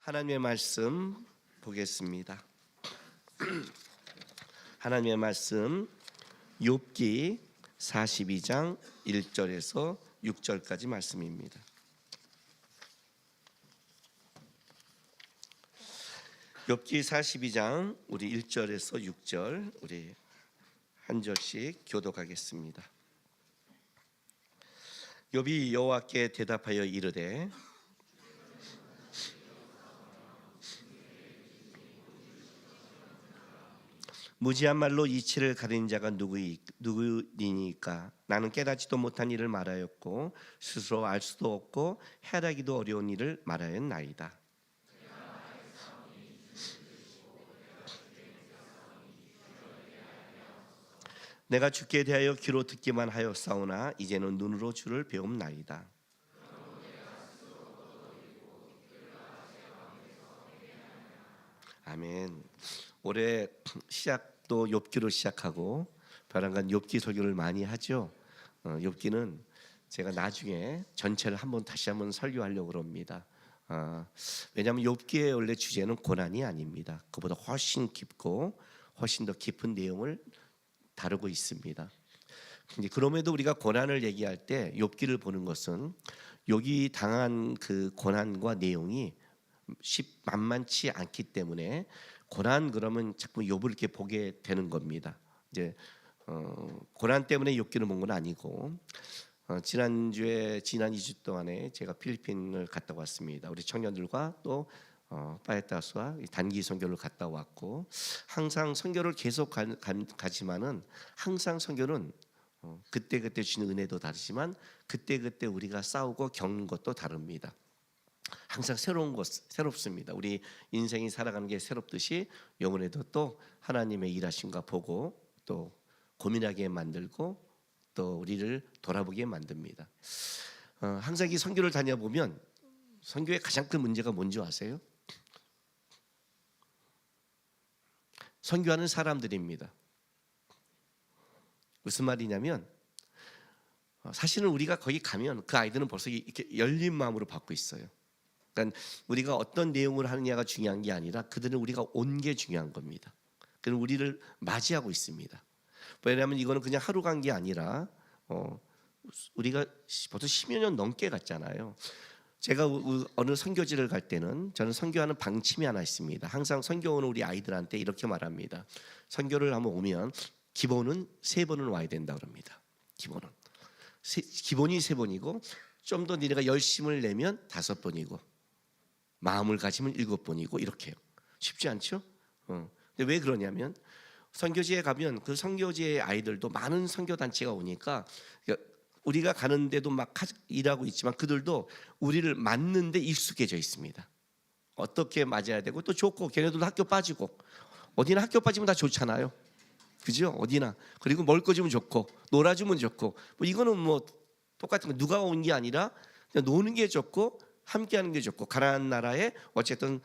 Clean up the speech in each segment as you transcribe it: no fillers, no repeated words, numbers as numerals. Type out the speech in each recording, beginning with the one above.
하나님의 말씀 보겠습니다. 하나님의 말씀 욥기 42장 1절에서 6절까지 말씀입니다. 욥기 42장 우리 1절에서 6절 우리 한 절씩 교독하겠습니다. 욥이 여호와께 대답하여 이르되 무지한 말로 이치를 가리는 자가 누구이니까? 나는 깨닫지도 못한 일을 말하였고 스스로 알 수도 없고 해하기도 어려운 일을 말하였나이다. 내가 주께 대하여 귀로 듣기만 하였사오나 이제는 눈으로 주를 배움나이다. 아멘. 올해 시작도 욥기로 시작하고 벼랑간 욥기 설교를 많이 하죠. 욥기는 제가 나중에 전체를 다시 한번 설교하려고 그럽니다. 왜냐하면 욥기의 원래 주제는 고난이 아닙니다. 그보다 훨씬 깊고 훨씬 더 깊은 내용을 다루고 있습니다. 그럼에도 우리가 고난을 얘기할 때 욥기를 보는 것은 욥이 당한 그 고난과 내용이 만만치 않기 때문에 고난 그러면 자꾸 욥을 이렇게 보게 되는 겁니다. 이제 고난 때문에 욥기를 본 건 아니고 지난 2주 동안에 제가 필리핀을 갔다 왔습니다. 우리 청년들과 또 파에타스와 단기 선교를 갔다 왔고 항상 선교를 계속 가지만은 항상 선교는 그때 주는 은혜도 다르지만 그때 우리가 싸우고 겪는 것도 다릅니다. 항상 새롭습니다. 우리 인생이 살아가는 게 새롭듯이 영혼에도 또 하나님의 일하심과 보고 또 고민하게 만들고 또 우리를 돌아보게 만듭니다. 항상 이 선교를 다녀보면 선교의 가장 큰 문제가 뭔지 아세요? 선교하는 사람들입니다. 무슨 말이냐면 사실은 우리가 거기 가면 그 아이들은 벌써 이렇게 열린 마음으로 받고 있어요. 그러니까 우리가 어떤 내용을 하느냐가 중요한 게 아니라 그들은 우리가 온 게 중요한 겁니다. 그는 우리를 맞이하고 있습니다. 왜냐하면 이거는 그냥 하루 간 게 아니라 우리가 벌써 10여 년 넘게 갔잖아요. 제가 어느 선교지를 갈 때는 저는 선교하는 방침이 하나 있습니다. 항상 선교 오는 우리 아이들한테 이렇게 말합니다. 선교를 한번 오면 기본은 3번은 와야 된다 그럽니다. 기본이 3번이고 좀 더 니네가 열심을 내면 5번이고 마음을 가지면 7번이고 이렇게요. 쉽지 않죠? 근데 왜 그러냐면 선교지에 가면 그 선교지의 아이들도 많은 선교 단체가 오니까 우리가 가는데도 막 일하고 있지만 그들도 우리를 맞는데 익숙해져 있습니다. 어떻게 맞아야 되고 또 좋고 걔네들도 학교 빠지고 어디나 학교 빠지면 다 좋잖아요. 그죠? 어디나. 그리고 먹을 거 주면 좋고 놀아주면 좋고 뭐 이거는 뭐 똑같은 거 누가 온 게 아니라 그냥 노는 게 좋고 함께하는 게 좋고 가난한 나라에 어쨌든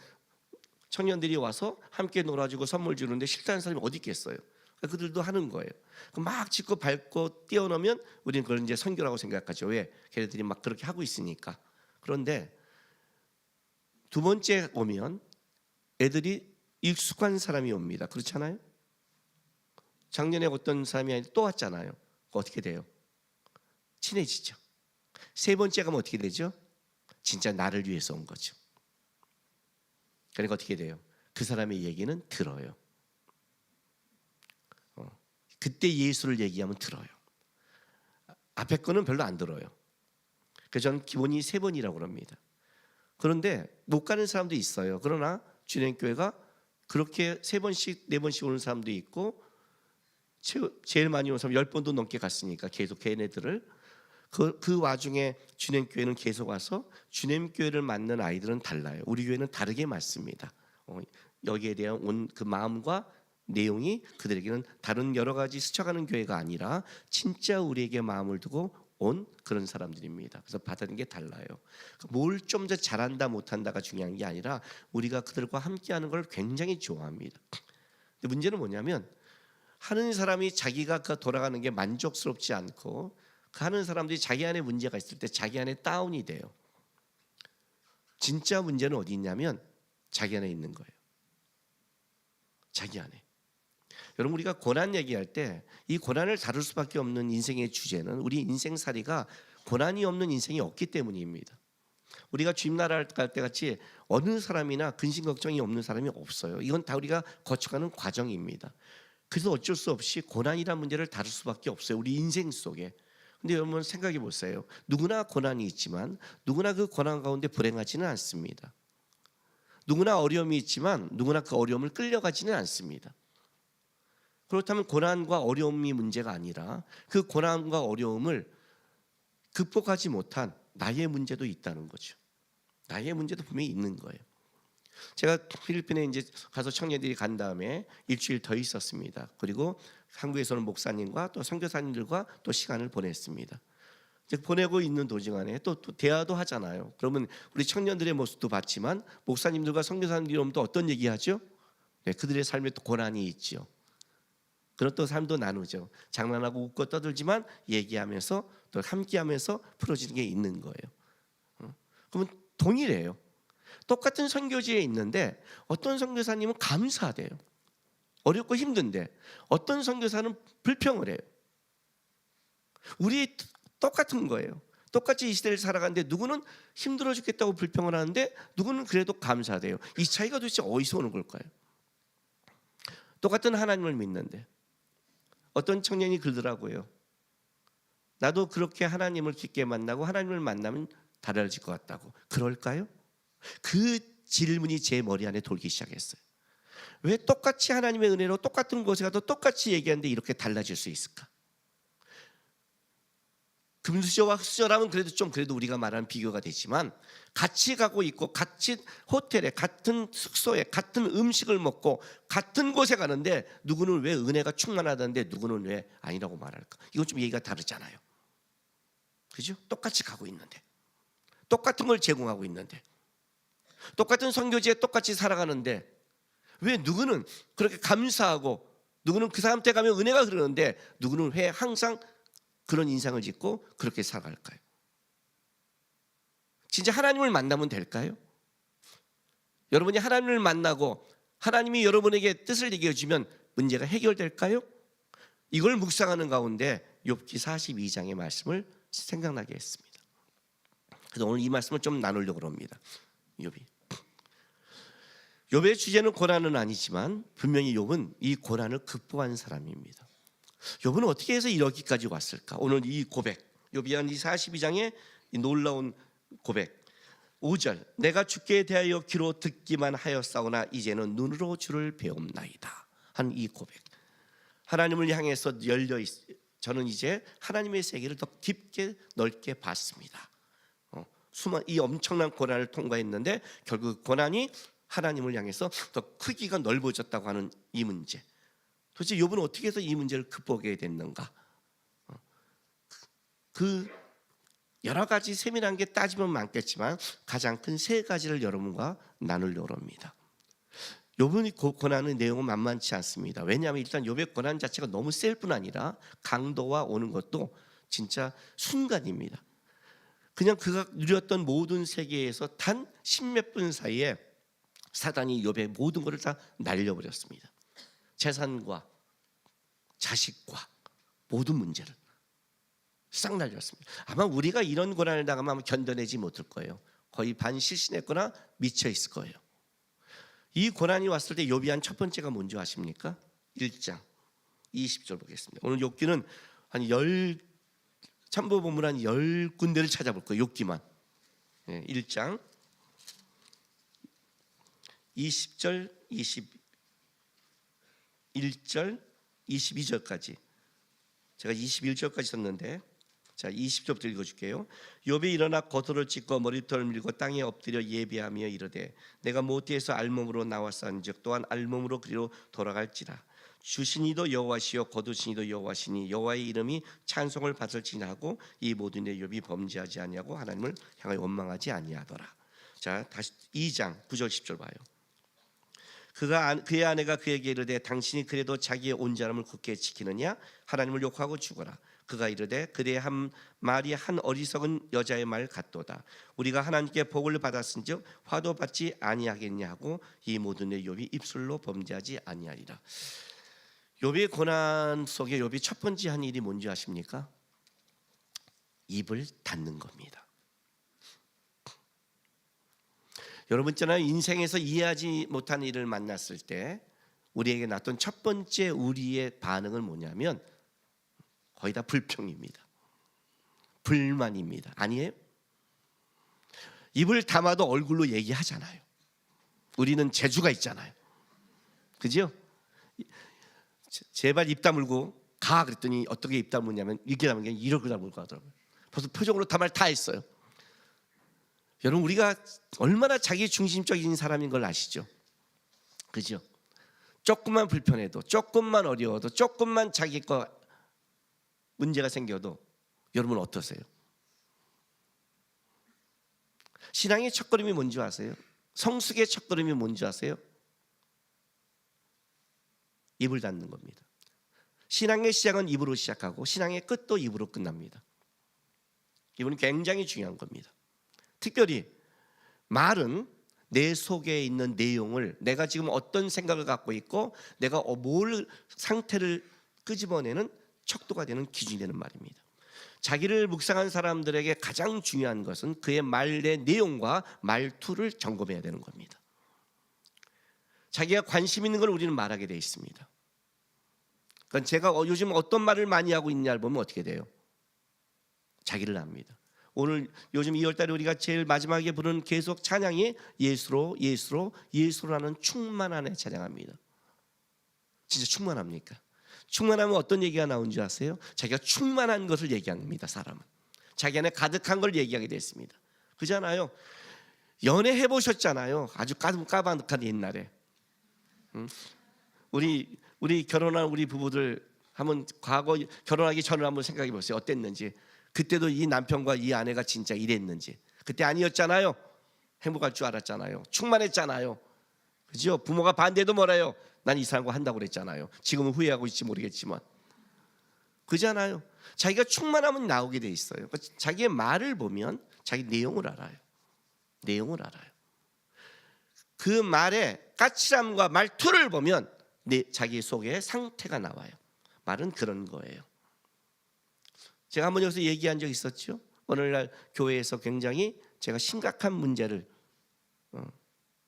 청년들이 와서 함께 놀아주고 선물 주는데 싫다는 사람이 어디 있겠어요? 그들도 하는 거예요. 막 짚고 밟고 뛰어넘으면 우리는 그걸 이제 선교라고 생각하죠. 왜? 걔네들이 막 그렇게 하고 있으니까. 그런데 두 번째 오면 애들이 익숙한 사람이 옵니다. 그렇잖아요? 작년에 어떤 사람이 또 왔잖아요. 어떻게 돼요? 친해지죠. 3번째 가면 어떻게 되죠? 진짜 나를 위해서 온 거죠. 그러니까 어떻게 돼요? 그 사람의 얘기는 들어요. 그때 예수를 얘기하면 들어요. 앞에 거는 별로 안 들어요. 그래서 저는 기본이 3번이라고 그럽니다. 그런데 못 가는 사람도 있어요. 그러나 주님교회가 그렇게 3번씩 4번씩 오는 사람도 있고 제일 많이 오는 사람 10번도 넘게 갔으니까 계속 걔네들을 그 와중에 주님교회는 계속 와서 주님교회를 맞는 아이들은 달라요. 우리 교회는 다르게 맞습니다. 여기에 대한 온 그 마음과 내용이 그들에게는 다른 여러 가지 스쳐가는 교회가 아니라 진짜 우리에게 마음을 두고 온 그런 사람들입니다. 그래서 받는 게 달라요. 뭘 좀 더 잘한다 못한다가 중요한 게 아니라 우리가 그들과 함께하는 걸 굉장히 좋아합니다. 근데 문제는 뭐냐면 하는 사람이 자기가 돌아가는 게 만족스럽지 않고 하는 사람들이 자기 안에 문제가 있을 때 자기 안에 다운이 돼요. 진짜 문제는 어디 있냐면 자기 안에 있는 거예요. 자기 안에. 여러분, 우리가 고난 얘기할 때 이 고난을 다룰 수밖에 없는 인생의 주제는 우리 인생살이가 고난이 없는 인생이 없기 때문입니다. 우리가 주님 나라 갈 때 같이 어느 사람이나 근심 걱정이 없는 사람이 없어요. 이건 다 우리가 거쳐가는 과정입니다. 그래서 어쩔 수 없이 고난이라는 문제를 다룰 수밖에 없어요, 우리 인생 속에. 근데 여러분 생각해 보세요. 누구나 고난이 있지만 누구나 그 고난 가운데 불행하지는 않습니다. 누구나 어려움이 있지만 누구나 그 어려움을 끌려가지는 않습니다. 그렇다면 고난과 어려움이 문제가 아니라 그 고난과 어려움을 극복하지 못한 나의 문제도 있다는 거죠. 나의 문제도 분명히 있는 거예요. 제가 필리핀에 이제 가서 청년들이 간 다음에 일주일 더 있었습니다. 그리고 한국에서는 목사님과 또 선교사님들과 또 시간을 보냈습니다. 이제 보내고 있는 도중 안에 또 대화도 하잖아요. 그러면 우리 청년들의 모습도 봤지만 목사님들과 선교사님들이 오면 또 어떤 얘기하죠? 네, 그들의 삶에 또 고난이 있죠. 그런 또 삶도 나누죠. 장난하고 웃고 떠들지만 얘기하면서 또 함께하면서 풀어지는 게 있는 거예요. 그러면 동일해요. 똑같은 선교지에 있는데 어떤 선교사님은 감사하대요. 어렵고 힘든데 어떤 선교사는 불평을 해요. 우리 똑같은 거예요. 똑같이 이 시대를 살아가는데 누구는 힘들어 죽겠다고 불평을 하는데 누구는 그래도 감사하대요. 이 차이가 도대체 어디서 오는 걸까요? 똑같은 하나님을 믿는데 어떤 청년이 그러더라고요. 나도 그렇게 하나님을 깊게 만나고 하나님을 만나면 달라질 것 같다고. 그럴까요? 그 질문이 제 머리 안에 돌기 시작했어요. 왜 똑같이 하나님의 은혜로 똑같은 곳에 가도 똑같이 얘기하는데 이렇게 달라질 수 있을까? 금수저와 흑수저라면 그래도 우리가 말하는 비교가 되지만 같이 가고 있고 같이 호텔에 같은 숙소에 같은 음식을 먹고 같은 곳에 가는데 누구는 왜 은혜가 충만하다는데 누구는 왜 아니라고 말할까? 이건 좀 얘기가 다르잖아요. 그죠? 똑같이 가고 있는데 똑같은 걸 제공하고 있는데 똑같은 선교지에 똑같이 살아가는데 왜 누구는 그렇게 감사하고 누구는 그 사람 때 가면 은혜가 흐르는데 누구는 왜 항상 그런 인상을 짓고 그렇게 살아갈까요? 진짜 하나님을 만나면 될까요? 여러분이 하나님을 만나고 하나님이 여러분에게 뜻을 얘기해 주면 문제가 해결될까요? 이걸 묵상하는 가운데 욥기 42장의 말씀을 생각나게 했습니다. 그래서 오늘 이 말씀을 좀 나누려고 합니다. 욥의 주제는 고난은 아니지만 분명히 욥은 이 고난을 극복한 사람입니다. 욥은 어떻게 해서 이러기까지 왔을까? 오늘 이 고백, 욥기 42장의 이 놀라운 고백 5절, 내가 주께 대하여 귀로 듣기만 하였사오나 이제는 눈으로 주를 배움나이다 한 이 고백. 하나님을 향해서 저는 이제 하나님의 세계를 더 깊게 넓게 봤습니다. 이 엄청난 고난을 통과했는데 결국 고난이 하나님을 향해서 더 크기가 넓어졌다고 하는 이 문제. 도대체 욥은 어떻게 해서 이 문제를 극복하게 됐는가? 그 여러 가지 세밀한 게 따지면 많겠지만 가장 큰 세 가지를 여러분과 나누려고 합니다. 욥의 고난의 내용은 만만치 않습니다. 왜냐하면 일단 욥의 고난 자체가 너무 셀 뿐 아니라 강도와 오는 것도 진짜 순간입니다. 그냥 그가 누렸던 모든 세계에서 단 십몇 분 사이에 사단이 욥의 모든 것을 다 날려버렸습니다. 재산과 자식과 모든 문제를 싹 날렸습니다. 아마 우리가 이런 고난을 당하면 아마 견뎌내지 못할 거예요. 거의 반실신했거나 미쳐있을 거예요. 이 고난이 왔을 때 욥이 한 첫 번째가 뭔지 아십니까? 1장 20절 보겠습니다. 오늘 욥기는 한 참고 보면 한 10군데를 찾아볼 거예요. 욥기만 1장 20절 21절 22절까지 제가 21절까지 썼는데 자 20절부터 읽어줄게요. 욥이 일어나 겉옷을 찢고 머리털을 밀고 땅에 엎드려 예배하며 이르되 내가 모태에서 알몸으로 나왔은즉 또한 알몸으로 그리로 돌아갈지라. 주신 이도 여호와시요 거두신 이도 여호와시니 여호와의 이름이 찬송을 받을지니 하고 이 모든 일 욥이 범죄하지 아니하고 하나님을 향하여 원망하지 아니하더라. 자 다시 2장 9절 10절 봐요. 그의 아내가 그에게 이르되 당신이 그래도 자기의 온전함을 굳게 지키느냐? 하나님을 욕하고 죽어라. 그가 이르되 그대의 한 말이 한 어리석은 여자의 말 같도다. 우리가 하나님께 복을 받았은즉 화도 받지 아니하겠냐 하고 이 모든 의 욥이 입술로 범죄하지 아니하리라. 욥의 고난 속에 욥이 첫 번째 한 일이 뭔지 아십니까? 입을 닫는 겁니다. 여러분 있잖아요, 인생에서 이해하지 못한 일을 만났을 때 우리에게 나왔던 첫 번째 우리의 반응은 뭐냐면 거의 다 불평입니다. 불만입니다. 아니에요? 입을 담아도 얼굴로 얘기하잖아요. 우리는 재주가 있잖아요. 그죠? 제발 입 다물고 가 그랬더니 어떻게 입 다무냐면 이렇게 담은 게 이렇게 다물고 하더라고요. 벌써 표정으로 다 말 다 했어요. 여러분 우리가 얼마나 자기 중심적인 사람인 걸 아시죠? 그죠? 조금만 불편해도, 조금만 어려워도, 조금만 자기 거 문제가 생겨도 여러분 어떠세요? 신앙의 첫걸음이 뭔지 아세요? 성숙의 첫걸음이 뭔지 아세요? 입을 닫는 겁니다. 신앙의 시작은 입으로 시작하고 신앙의 끝도 입으로 끝납니다. 이건 굉장히 중요한 겁니다. 특별히 말은 내 속에 있는 내용을, 내가 지금 어떤 생각을 갖고 있고 내가 뭘 상태를 끄집어내는 척도가 되는 기준이 되는 말입니다. 자기를 묵상한 사람들에게 가장 중요한 것은 그의 말의 내용과 말투를 점검해야 되는 겁니다. 자기가 관심 있는 걸 우리는 말하게 되어 있습니다. 그러니까 제가 요즘 어떤 말을 많이 하고 있냐를 보면 어떻게 돼요? 자기를 압니다. 오늘 요즘 2월달에 우리가 제일 마지막에 부르는 계속 찬양이 예수로 예수로 예수로라는 충만함에 찬양합니다. 진짜 충만합니까? 충만하면 어떤 얘기가 나온 줄 아세요? 자기가 충만한 것을 얘기합니다. 사람은 자기 안에 가득한 걸 얘기하게 됐습니다. 그잖아요. 연애해 보셨잖아요. 아주 까마득한 옛날에. 우리 결혼한 우리 부부들 한번 과거 결혼하기 전을 한번 생각해 보세요. 어땠는지. 그때도 이 남편과 이 아내가 진짜 이랬는지. 그때 아니었잖아요. 행복할 줄 알았잖아요. 충만했잖아요. 그죠? 부모가 반대도 뭐래요? 난 이 사람과 한다고 그랬잖아요. 지금은 후회하고 있지 모르겠지만. 그잖아요. 자기가 충만하면 나오게 돼 있어요. 자기의 말을 보면 자기 내용을 알아요. 내용을 알아요. 그 말의 까칠함과 말투를 보면 자기 속에 상태가 나와요. 말은 그런 거예요. 제가 한번 여기서 얘기한 적 있었죠. 오늘날 교회에서 굉장히 제가 심각한 문제를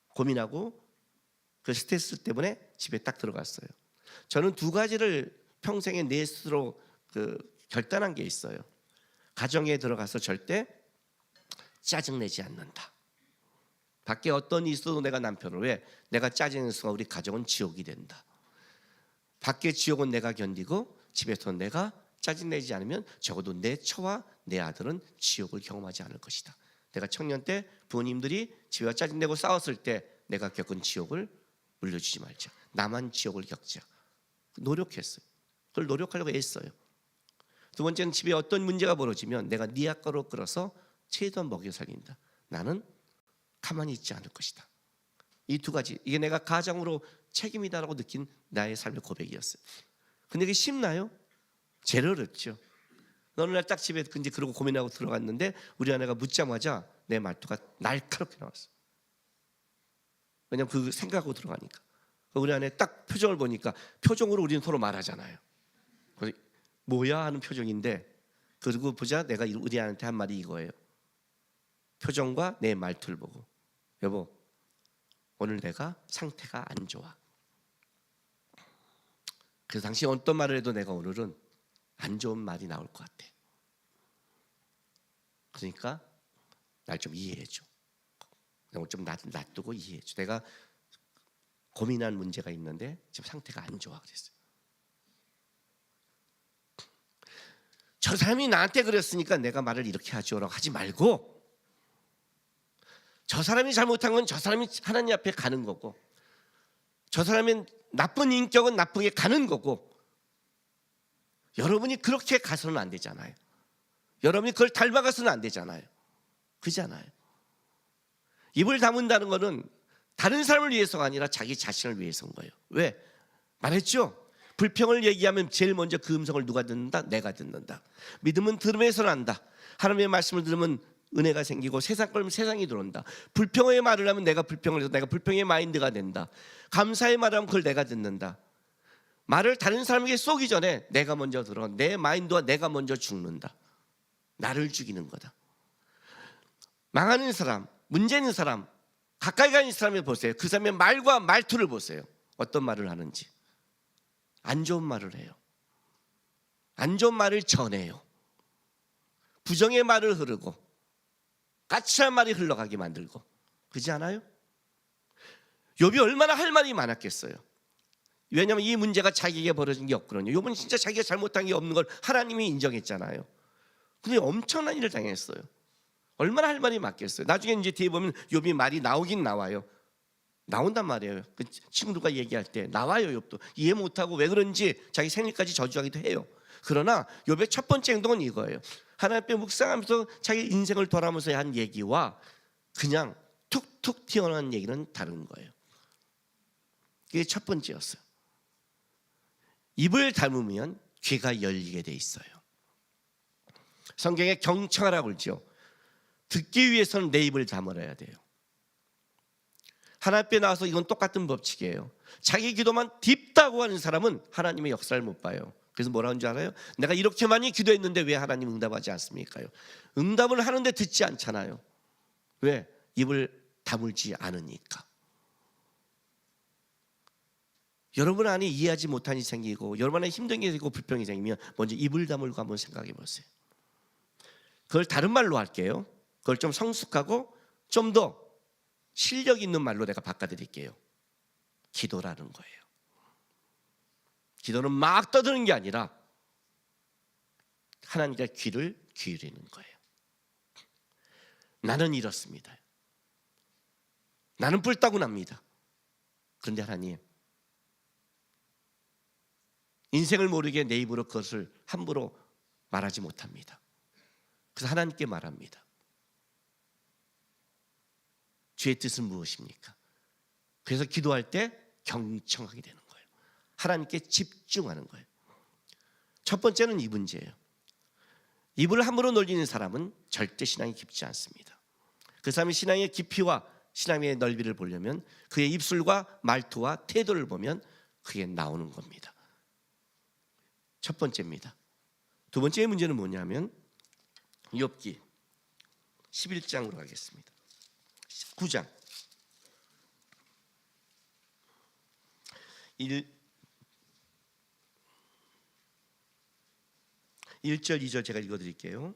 고민하고 그 스트레스 때문에 집에 딱 들어갔어요. 저는 두 가지를 평생에 내 스스로 결단한 게 있어요. 가정에 들어가서 절대 짜증내지 않는다. 밖에 어떤 일이 있어도 내가 남편을 왜? 내가 짜증내는 순간 우리 가정은 지옥이 된다. 밖에 지옥은 내가 견디고 집에서 내가 짜증내지 않으면 적어도 내 처와 내 아들은 지옥을 경험하지 않을 것이다. 내가 청년 때 부모님들이 집에 짜증내고 싸웠을 때 내가 겪은 지옥을 물려주지 말자. 나만 지옥을 겪자. 노력했어요. 그걸 노력하려고 애써요. 두 번째는 집에 어떤 문제가 벌어지면 내가 네 아까로 끌어서 최대한 먹여 살린다. 나는 가만히 있지 않을 것이다. 이 두 가지, 이게 내가 가장으로 책임이다라고 느낀 나의 삶의 고백이었어요. 근데 이게 쉽나요? 제일 어렵죠. 어느 날 딱 집에 이제 그러고 고민하고 들어갔는데 우리 아내가 묻자마자 내 말투가 날카롭게 나왔어요. 왜냐면 그 생각하고 들어가니까. 우리 아내 딱 표정을 보니까 표정으로 우리는 서로 말하잖아요. 그래서 뭐야 하는 표정인데 그리고 보자 내가 우리 아내한테 한 말이 이거예요. 표정과 내 말투를 보고 여보 오늘 내가 상태가 안 좋아. 그래서 당신이 어떤 말을 해도 내가 오늘은 안 좋은 말이 나올 것 같아. 그러니까 날 좀 이해해줘. 좀 놔두고 이해해줘. 내가 고민한 문제가 있는데 지금 상태가 안 좋아 그랬어요. 저 사람이 나한테 그랬으니까 내가 말을 이렇게 하죠라고 하지 말고 저 사람이 잘못한 건 저 사람이 하나님 앞에 가는 거고 저 사람의 나쁜 인격은 나쁘게 가는 거고 여러분이 그렇게 가서는 안 되잖아요. 여러분이 그걸 닮아가서는 안 되잖아요. 그잖아요. 입을 다문다는 것은 다른 사람을 위해서가 아니라 자기 자신을 위해서인 거예요. 왜? 말했죠? 불평을 얘기하면 제일 먼저 그 음성을 누가 듣는다? 내가 듣는다. 믿음은 들음에서 난다. 하나님의 말씀을 들으면 은혜가 생기고 세상 걸면 세상이 들어온다. 불평의 말을 하면 내가 불평을 해서 내가 불평의 마인드가 된다. 감사의 말을 하면 그걸 내가 듣는다. 말을 다른 사람에게 쏘기 전에 내가 먼저 들어. 내 마인드와 내가 먼저 죽는다. 나를 죽이는 거다. 망하는 사람, 문제 있는 사람, 가까이 가는 사람을 보세요. 그 사람의 말과 말투를 보세요. 어떤 말을 하는지. 안 좋은 말을 해요. 안 좋은 말을 전해요. 부정의 말을 흐르고 까칠한 말이 흘러가게 만들고. 그렇지 않아요? 욥이 얼마나 할 말이 많았겠어요. 왜냐하면 이 문제가 자기에게 벌어진 게 없거든요. 욥은 진짜 자기가 잘못한 게 없는 걸 하나님이 인정했잖아요. 근데 엄청난 일을 당했어요. 얼마나 할 말이 많겠어요. 나중에 이제 뒤에 보면 욥이 말이 나오긴 나와요. 나온단 말이에요. 그 친구들과 얘기할 때 나와요. 욥도 이해 못하고 왜 그런지 자기 생일까지 저주하기도 해요. 그러나 욥의 첫 번째 행동은 이거예요. 하나님 앞에 묵상하면서 자기 인생을 돌아보면서 한 얘기와 그냥 툭툭 튀어나온 얘기는 다른 거예요. 그게 첫 번째였어요. 입을 닮으면 귀가 열리게 돼 있어요. 성경에 경청하라고 그러죠. 듣기 위해서는 내 입을 다물어야 돼요. 하나님 앞에 나와서 이건 똑같은 법칙이에요. 자기 기도만 딥다고 하는 사람은 하나님의 역사를 못 봐요. 그래서 뭐라는 줄 알아요? 내가 이렇게 많이 기도했는데 왜 하나님 응답하지 않습니까? 응답을 하는데 듣지 않잖아요. 왜? 입을 다물지 않으니까. 여러분 안에 이해하지 못한 일이 생기고 여러분 안에 힘든 게 생기고 불평이 생기면 먼저 입을 다물고 한번 생각해 보세요. 그걸 다른 말로 할게요. 그걸 좀 성숙하고 좀 더 실력 있는 말로 내가 바꿔드릴게요. 기도라는 거예요. 기도는 막 떠드는 게 아니라 하나님께 귀를 기울이는 거예요. 나는 이렇습니다. 나는 뿔따구납니다. 그런데 하나님, 인생을 모르게 내 입으로 그것을 함부로 말하지 못합니다. 그래서 하나님께 말합니다. 주의 뜻은 무엇입니까? 그래서 기도할 때 경청하게 되는 거예요. 하나님께 집중하는 거예요. 첫 번째는 이 문제예요. 입을 함부로 놀리는 사람은 절대 신앙이 깊지 않습니다. 그 사람의 신앙의 깊이와 신앙의 넓이를 보려면 그의 입술과 말투와 태도를 보면 그게 나오는 겁니다. 첫 번째입니다. 두 번째의 문제는 뭐냐면 욥기 11장으로 가겠습니다. 19장 1절 2절 제가 읽어드릴게요.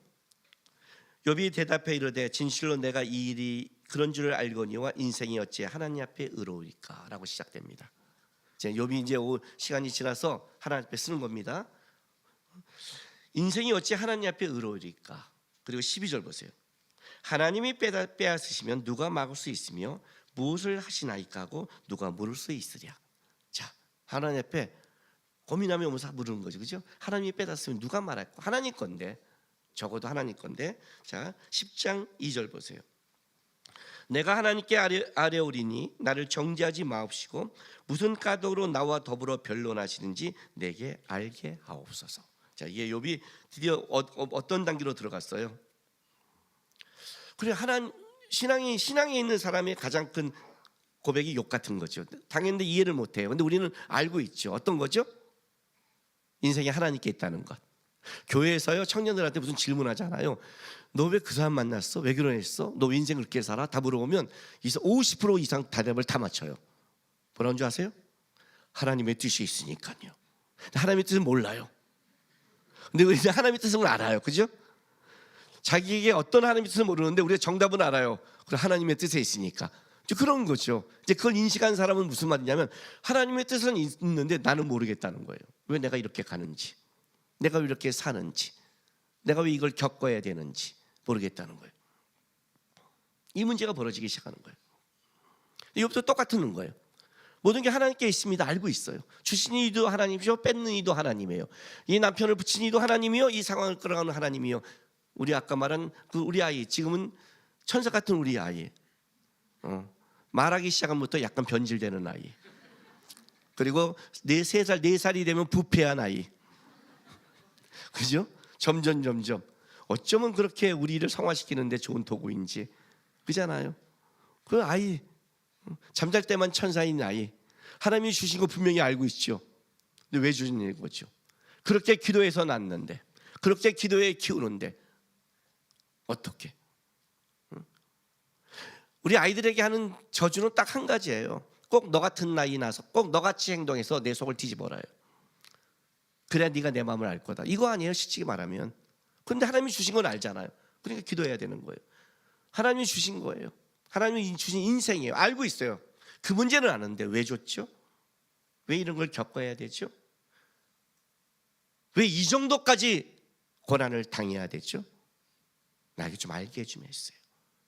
욥이 대답해 이르되 진실로 내가 이 일이 그런 줄을 알거니와 인생이 어찌 하나님 앞에 의로우리까 라고 시작됩니다. 욥이 이제 시간이 지나서 하나님 앞에 쓰는 겁니다. 인생이 어찌 하나님 앞에 의로우리까. 그리고 12절 보세요. 하나님이 빼앗으시면 누가 막을 수 있으며 무엇을 하시나이까 하고 누가 물을 수 있으랴. 자, 하나님 앞에 고민하며 오면서 물은 거죠, 그죠? 하나님이 빼앗으면 누가 말할까? 하나님 건데, 적어도 하나님 건데. 자, 10장 2절 보세요. 내가 하나님께 아뢰오리니 나를 정죄하지 마옵시고 무슨 까닭으로 나와 더불어 변론하시는지 내게 알게 하옵소서. 자, 이게 욥이 드디어 어떤 단계로 들어갔어요? 그래, 신앙에 있는 사람의 가장 큰 고백이 욥 같은 거죠. 당연히 이해를 못해요. 근데 우리는 알고 있죠. 어떤 거죠? 인생에 하나님께 있다는 것. 교회에서요, 청년들한테 무슨 질문하잖아요. 너 왜 그 사람 만났어? 왜 결혼했어? 너 왜 인생 그렇게 살아? 다 물어보면 50% 이상 대답을 다 맞춰요. 뭐라는 줄 아세요? 하나님의 뜻이 있으니까요. 하나님의 뜻은 몰라요. 근데 우리는 하나님의 뜻은 알아요. 그죠? 자기에게 어떤 하나님의 뜻을 모르는데 우리가 정답은 알아요. 그럼 하나님의 뜻에 있으니까. 그런 거죠. 이제 그걸 인식한 사람은 무슨 말이냐면 하나님의 뜻은 있는데 나는 모르겠다는 거예요. 왜 내가 이렇게 가는지, 내가 왜 이렇게 사는지, 내가 왜 이걸 겪어야 되는지 모르겠다는 거예요. 이 문제가 벌어지기 시작하는 거예요. 욥도 똑같은 거예요. 모든 게 하나님께 있습니다. 알고 있어요. 주신 이도 하나님이죠, 뺏는 이도 하나님이에요. 이 남편을 붙인 이도 하나님이요, 이 상황을 끌어가는 하나님이요. 우리 아까 말한 그 우리 아이, 지금은 천사 같은 우리 아이, 말하기 시작하면부터 약간 변질되는 아이. 그리고 3살, 4살이 되면 부패한 아이. 그죠? 점점 어쩌면 그렇게 우리를 성화시키는데 좋은 도구인지. 그잖아요. 그 아이, 잠잘 때만 천사인 아이, 하나님이 주신 거 분명히 알고 있죠. 근데 왜 주신 거죠? 그렇게 기도해서 낳는데, 그렇게 기도해 키우는데 어떻게? 우리 아이들에게 하는 저주는 딱 한 가지예요. 꼭 너 같은 나이 나서 꼭 너같이 행동해서 내 속을 뒤집어라요. 그래야 네가 내 마음을 알 거다. 이거 아니에요, 솔직히 말하면. 그런데 하나님이 주신 건 알잖아요. 그러니까 기도해야 되는 거예요. 하나님이 주신 거예요. 하나님이 주신 인생이에요. 알고 있어요. 그 문제는 아는데 왜 줬죠? 왜 이런 걸 겪어야 되죠? 왜 이 정도까지 고난을 당해야 되죠? 나에게 좀 알게 해주면 했어요.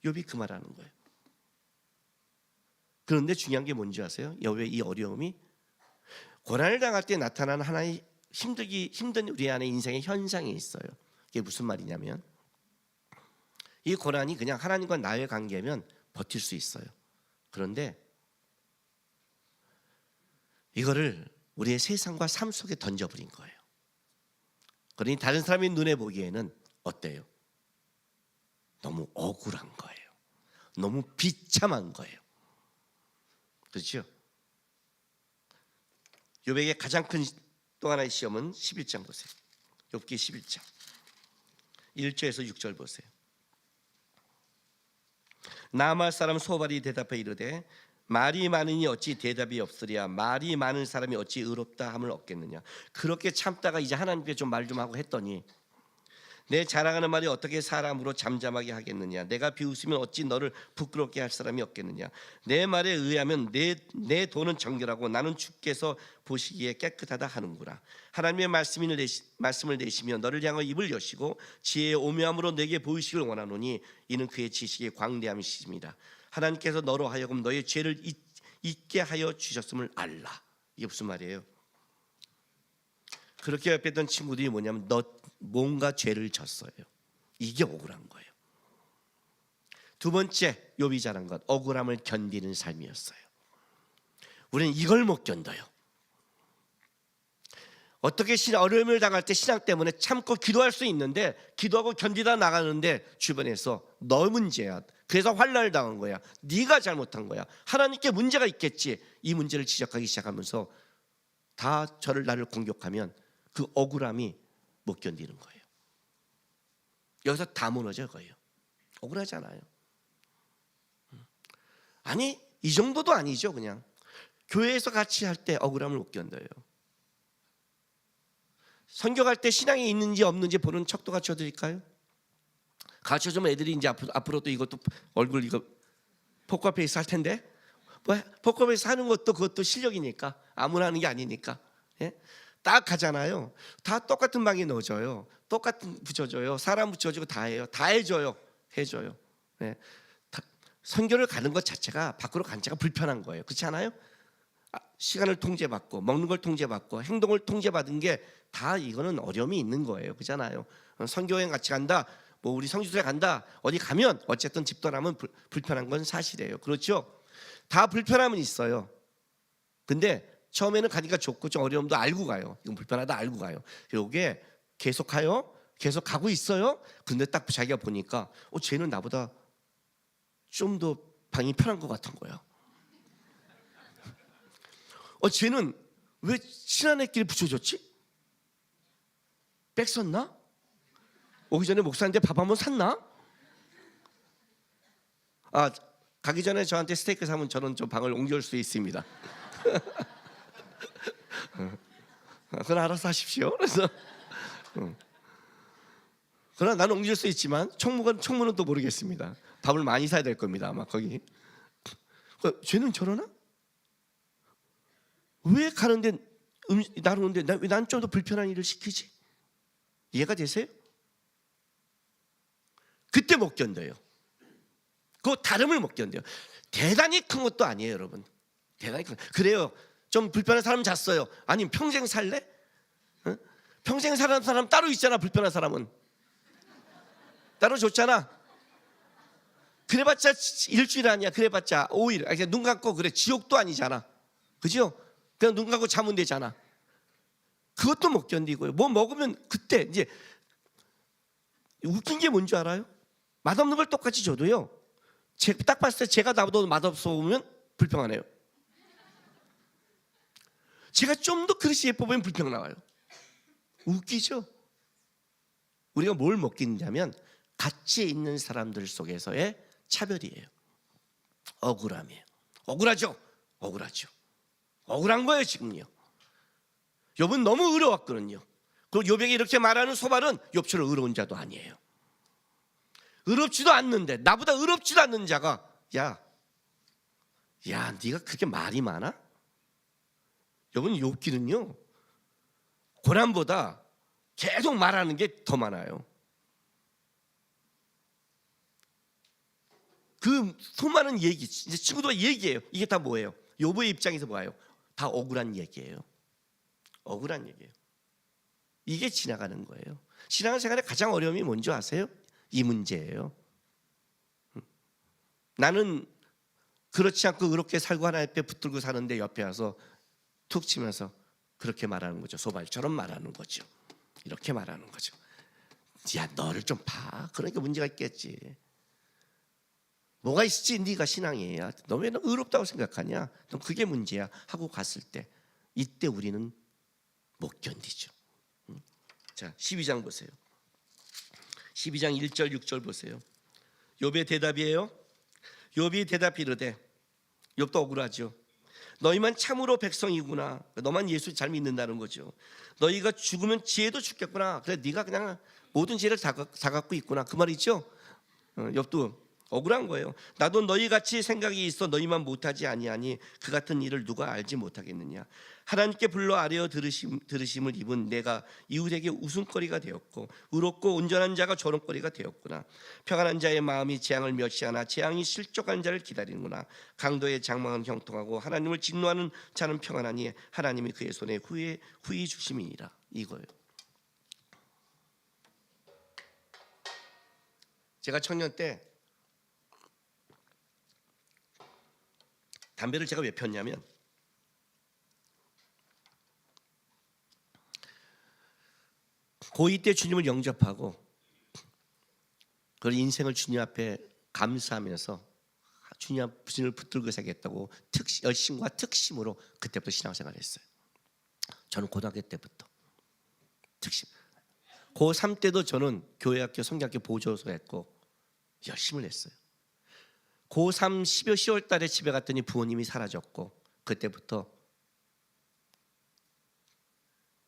욥이 그 말하는 거예요. 그런데 중요한 게 뭔지 아세요? 욥의 이 어려움이 고난을 당할 때 나타나는 하나의 힘든 우리 안에 인생의 현상이 있어요. 이게 무슨 말이냐면, 이 고난이 그냥 하나님과 나의 관계면 버틸 수 있어요. 그런데 이거를 우리의 세상과 삶 속에 던져버린 거예요. 그러니 다른 사람의 눈에 보기에는 어때요? 너무 억울한 거예요. 너무 비참한 거예요. 그렇죠? 욥에게 가장 큰 또 하나의 시험은 11장 보세요. 욥기 11장 1절에서 6절 보세요. 나말 사람 소발이 대답해 이르되 말이 많으니 어찌 대답이 없으랴. 말이 많은 사람이 어찌 의롭다 함을 얻겠느냐. 그렇게 참다가 이제 하나님께 좀 말 좀 하고 했더니, 내 자랑하는 말이 어떻게 사람으로 잠잠하게 하겠느냐. 내가 비웃으면 어찌 너를 부끄럽게 할 사람이 없겠느냐. 내 말에 의하면 내 돈은 정결하고 나는 주께서 보시기에 깨끗하다 하는구나. 하나님의 말씀을 내시며 너를 향하여 입을 여시고 지혜의 오묘함으로 내게 보이시길 원하노니 이는 그의 지식의 광대함이십니다. 하나님께서 너로 하여금 너의 죄를 잊게 하여 주셨음을 알라. 이게 무슨 말이에요? 그렇게 옆에 있던 친구들이 뭐냐면 뭔가 죄를 졌어요. 이게 억울한 거예요. 두 번째 욥이 잘한 것, 억울함을 견디는 삶이었어요. 우리는 이걸 못 견뎌요. 어떻게 어려움을 당할 때 신앙 때문에 참고 기도할 수 있는데, 기도하고 견디다 나가는데 주변에서 너 문제야, 그래서 환난을 당한 거야, 네가 잘못한 거야, 하나님께 문제가 있겠지, 이 문제를 지적하기 시작하면서 다 나를 공격하면 그 억울함이 못 견디는 거예요. 여기서 다 무너져 거예요. 억울하잖아요. 아니 이 정도도 아니죠. 그냥 교회에서 같이 할 때 억울함을 못 견뎌요. 선교 갈 때 신앙이 있는지 없는지 보는 척도 갖춰드릴까요? 가르쳐주면 애들이 이제 앞으로 또 이것도 얼굴 이거 포커페이스 할 텐데, 뭐 포커페이스 하는 것도 그것도 실력이니까, 아무나 하는 게 아니니까. 예? 딱 가잖아요. 다 똑같은 방에 넣어줘요. 똑같은 붙여줘요. 사람 붙여주고 다 해요. 다 해줘요. 네. 선교를 가는 것 자체가, 밖으로 간 자가 불편한 거예요. 그렇지 않아요? 시간을 통제받고 먹는 걸 통제받고 행동을 통제받은 게 다 이거는 어려움이 있는 거예요. 그렇잖아요. 선교여행 같이 간다, 뭐 우리 성지순례 간다, 어디 가면 어쨌든 집 떠나면 불편한 건 사실이에요. 그렇죠? 다 불편함은 있어요. 근데 처음에는 가니까 좋고 좀 어려움도 알고 가요. 이건 불편하다 알고 가요. 이게 계속 가요. 계속 가고 있어요. 근데 딱 자기가 보니까 쟤는 나보다 좀 더 방이 편한 것 같은 거야. 쟤는 왜 친한 애끼리 붙여줬지? 뺏었나? 오기 전에 목사한테 밥 한번 샀나? 가기 전에 저한테 스테이크 사면 저는 좀 방을 옮겨올 수 있습니다. 그건 알아서 하십시오. 그래서 그러나 나는 옮길 수 있지만 총무는 또 모르겠습니다. 밥을 많이 사야 될 겁니다. 아마 거기. 쟤는 저러나? 왜 가는데 나는 오는데 왜 난 좀 더 불편한 일을 시키지? 이해가 되세요? 그때 못 견뎌요. 그 다름을 못 견뎌요. 대단히 큰 것도 아니에요, 여러분. 대단히 큰. 그래요. 좀 불편한 사람 잤어요. 아니면 평생 살래? 응? 평생 사는 사람 따로 있잖아. 불편한 사람은 따로 줬잖아. 그래봤자 일주일 아니야. 그래봤자 5일. 눈 감고 그래. 지옥도 아니잖아. 그죠? 그냥 눈 감고 자면 되잖아. 그것도 못 견디고요. 뭐 먹으면 그때 이제 웃긴 게 뭔지 알아요? 맛없는 걸 똑같이 줘도요, 딱 봤을 때 제가 나보다 맛없어 보면 불평하네요. 제가 좀 더 그릇이 예뻐 보이면 불평 나와요. 웃기죠? 우리가 뭘 못 견디냐면 같이 있는 사람들 속에서의 차별이에요. 억울함이에요. 억울하죠? 억울하죠. 억울한 거예요 지금요. 욥은 너무 의로웠거든요. 그리고 욥에게 이렇게 말하는 소발은 욥처럼 의로운 자도 아니에요. 의롭지도 않는데, 나보다 의롭지도 않는 자가 야 네가 그렇게 말이 많아? 욥은 욥기는요, 고난보다 계속 말하는 게 더 많아요. 그 수많은 얘기, 이제 친구들과 얘기해요. 이게 다 뭐예요? 욥의 입장에서 뭐예요? 다 억울한 얘기예요. 억울한 얘기예요. 이게 지나가는 거예요. 신앙생활의 가장 어려움이 뭔지 아세요? 이 문제예요. 나는 그렇지 않고 의롭게 살고 하나님 앞에 붙들고 사는데 옆에 와서 툭 치면서 그렇게 말하는 거죠. 소발처럼 말하는 거죠. 이렇게 말하는 거죠. 야, 너를 좀 봐. 그러니까 문제가 있겠지. 뭐가 있을지 네가 신앙이에요. 너 왜 의롭다고 생각하냐? 넌 그게 문제야 하고 갔을 때, 이때 우리는 못 견디죠. 자, 12장 보세요. 12장 1절 6절 보세요. 욥의 대답이에요. 욥이 대답 이르되, 욥도 억울하죠. 너희만 참으로 백성이구나. 너만 예수 잘 믿는다는 거죠. 너희가 죽으면 지혜도 죽겠구나. 그래, 네가 그냥 모든 지혜를 다 갖고 있구나, 그 말이죠. 욥도 억울한 거예요. 나도 너희같이 생각이 있어 너희만 못하지 아니하니 그 같은 일을 누가 알지 못하겠느냐. 하나님께 불러 아뢰어 들으심을 입은 내가 이웃에게 웃음거리가 되었고 의롭고 온전한 자가 조롱거리가 되었구나. 평안한 자의 마음이 재앙을 멸시하나 재앙이 실족한 자를 기다리는구나. 강도의 장막은 형통하고 하나님을 진노하는 자는 평안하니 하나님이 그의 손에 후히 주심이니라. 이거예요. 제가 청년 때 담배를 제가 왜 폈냐면, 고2 때 주님을 영접하고 그 인생을 주님 앞에 감사하면서 주님을 붙들고 살겠다고 열심과 특심으로 그때부터 신앙생활을 했어요. 저는 고등학교 때부터 특심. 고3 때도 저는 교회학교 성경학교 보조서 했고 열심을 했어요. 고3 10월 달에 집에 갔더니 부모님이 사라졌고, 그때부터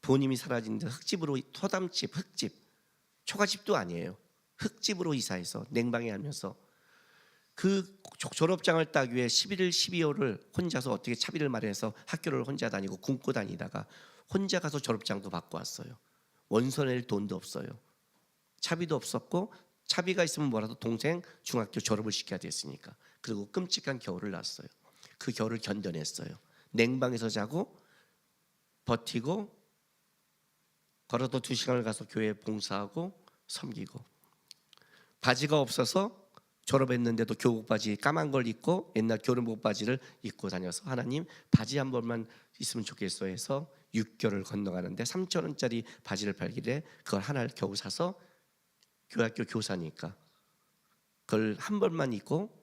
부모님이 사라진데 흙집으로, 토담집, 흙집, 초가집도 아니에요. 흙집으로 이사해서 냉방에 하면서 그 졸업장을 따기 위해 11일 12월을 혼자서 어떻게 차비를 마련해서 학교를 혼자 다니고 굶고 다니다가 혼자 가서 졸업장도 받고 왔어요. 원서 낼 돈도 없어요. 차비도 없었고, 차비가 있으면 뭐라도 동생 중학교 졸업을 시켜야 됐으니까. 그리고 끔찍한 겨울을 났어요. 그 겨울을 견뎌냈어요. 냉방에서 자고 버티고 걸어도 2시간을 가서 교회에 봉사하고 섬기고, 바지가 없어서 졸업했는데도 교복 바지 까만 걸 입고 옛날 교련복 바지를 입고 다녀서 하나님 바지 한 벌만 있으면 좋겠어 해서 6개월을 건너가는데 3,000원짜리 바지를 팔길래 그걸 하나를 겨우 사서 교회학교 교사니까 그걸 한 벌만 입고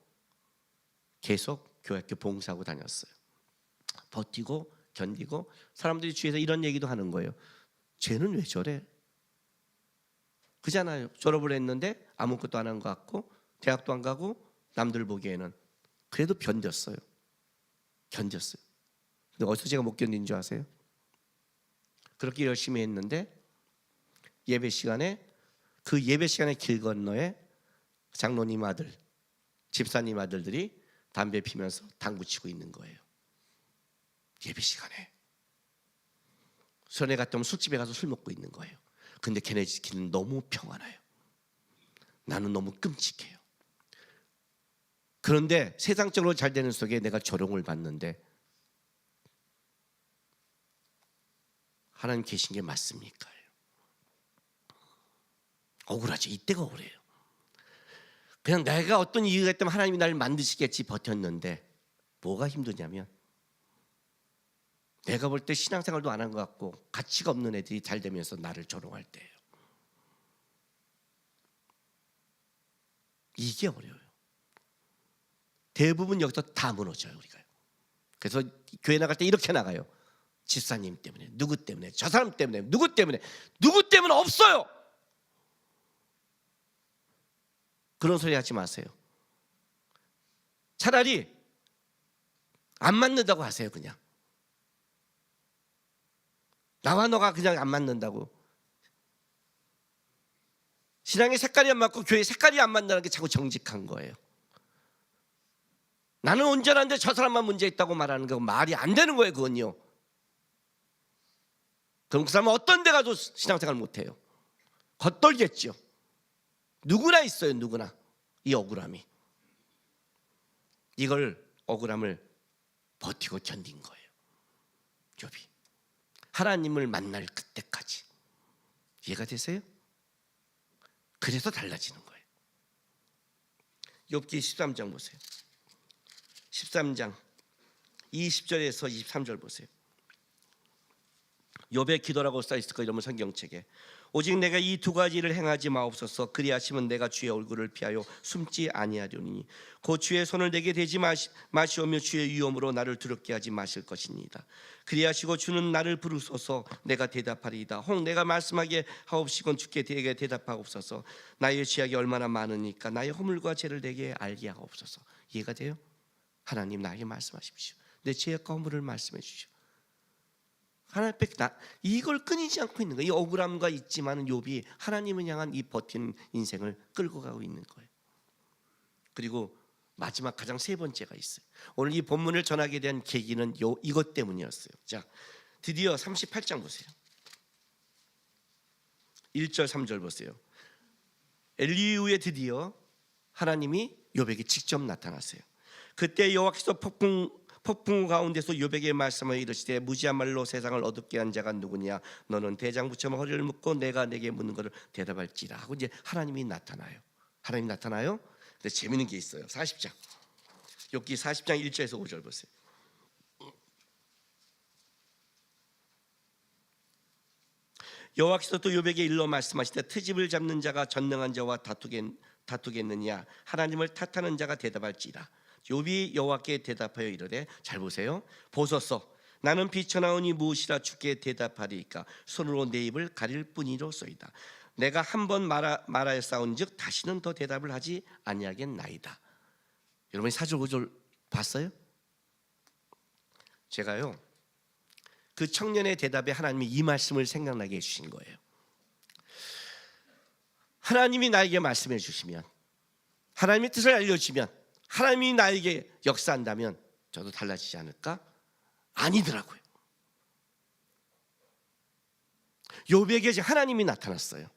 계속 교회학교 봉사하고 다녔어요. 버티고 견디고, 사람들이 주위에서 이런 얘기도 하는 거예요. 쟤는 왜 저래? 그잖아요. 졸업을 했는데 아무것도 안 한 것 같고 대학도 안 가고 남들 보기에는. 그래도 견뎠어요. 근데 어디서 제가 못 견딘 줄 아세요? 그렇게 열심히 했는데 예배 시간에 길 건너에 장로님 아들, 집사님 아들들이 담배 피면서 당구 치고 있는 거예요. 예배 시간에. 전에 갔다 오면 술집에 가서 술 먹고 있는 거예요. 근데 걔네 길은 너무 평안해요. 나는 너무 끔찍해요. 그런데 세상적으로 잘 되는 속에 내가 조롱을 받는데 하나님 계신 게 맞습니까? 억울하죠. 이때가 억울해요. 그냥 내가 어떤 이유가 있다면 하나님이 나를 만드시겠지 버텼는데, 뭐가 힘드냐면 내가 볼 때 신앙생활도 안 한 것 같고 가치가 없는 애들이 잘 되면서 나를 조롱할 때예요. 이게 어려워요. 대부분 여기서 다 무너져요, 우리가. 그래서 교회 나갈 때 이렇게 나가요. 집사님 때문에, 누구 때문에, 저 사람 때문에, 누구 때문에 없어요. 그런 소리 하지 마세요. 차라리 안 맞는다고 하세요. 그냥 나와 너가 그냥 안 맞는다고. 신앙의 색깔이 안 맞고 교회 색깔이 안 맞는다는 게 자꾸 정직한 거예요. 나는 온전한데 저 사람만 문제 있다고 말하는 거 말이 안 되는 거예요. 그건요. 그럼 그 사람은 어떤 데 가도 신앙생활 못해요. 겉돌겠죠. 누구나 있어요. 누구나 이 억울함이. 이걸 억울함을 버티고 견딘 거예요. 욥이 하나님을 만날 그때까지. 이해가 되세요? 그래서 달라지는 거예요. 욥기 13장 보세요. 13장 20절에서 23절 보세요. 욥의 기도라고 써있을 거 이러면 성경책에 오직 내가 이 두 가지를 행하지 마옵소서. 그리하시면 내가 주의 얼굴을 피하여 숨지 아니하려니 곧 주의 손을 내게 대지 마시오며 주의 위엄으로 나를 두렵게 하지 마실 것입니다. 그리하시고 주는 나를 부르소서. 내가 대답하리이다. 혹 내가 말씀하게 하옵시건 주께 내게 대답하옵소서. 나의 죄악이 얼마나 많으니까 나의 허물과 죄를 내게 알게 하옵소서. 이해가 돼요? 하나님 나에게 말씀하십시오. 내 죄악과 허물을 말씀해 주시오. 하나님 앞에 이걸 끊이지 않고 있는 거예요. 이 억울함과 있지만 욥이 하나님을 향한 이 버티는 인생을 끌고 가고 있는 거예요. 그리고 마지막 가장 세 번째가 있어요. 오늘 이 본문을 전하게 된 계기는 이것 때문이었어요. 자, 드디어 38장 보세요. 1절 3절 보세요. 엘리후에 드디어 하나님이 욥에게 직접 나타났어요. 그때 여호와께서 폭풍 가운데서 욥에게 말씀하여 이르시되 무지한 말로 세상을 어둡게 한 자가 누구냐? 너는 대장부처럼 허리를 묶고 내가 내게 묻는 것을 대답할지라 하고 이제 하나님이 나타나요. 하나님이 나타나요. 근데 재밌는 게 있어요. 40장 욥기 40장 1절에서 5절 보세요. 여호와께서 또 욥에게 일러 말씀하시되 트집을 잡는 자가 전능한 자와 다투겠느냐? 하나님을 탓하는 자가 대답할지라. 욥이 여호와께 대답하여 이르되 잘 보세요. 보소서 나는 비천하오니 무엇이라 주께 대답하리이까? 손으로 내 입을 가릴 뿐이로소이다. 내가 한 번 말하였사온즉 다시는 더 대답을 하지 아니하겠나이다. 여러분이 4절 5절 봤어요? 제가요 그 청년의 대답에 하나님이 이 말씀을 생각나게 해주신 거예요. 하나님이 나에게 말씀해 주시면, 하나님의 뜻을 알려주시면, 하나님이 나에게 역사한다면 저도 달라지지 않을까? 아니더라고요. 욥에게 이제 하나님이 나타났어요.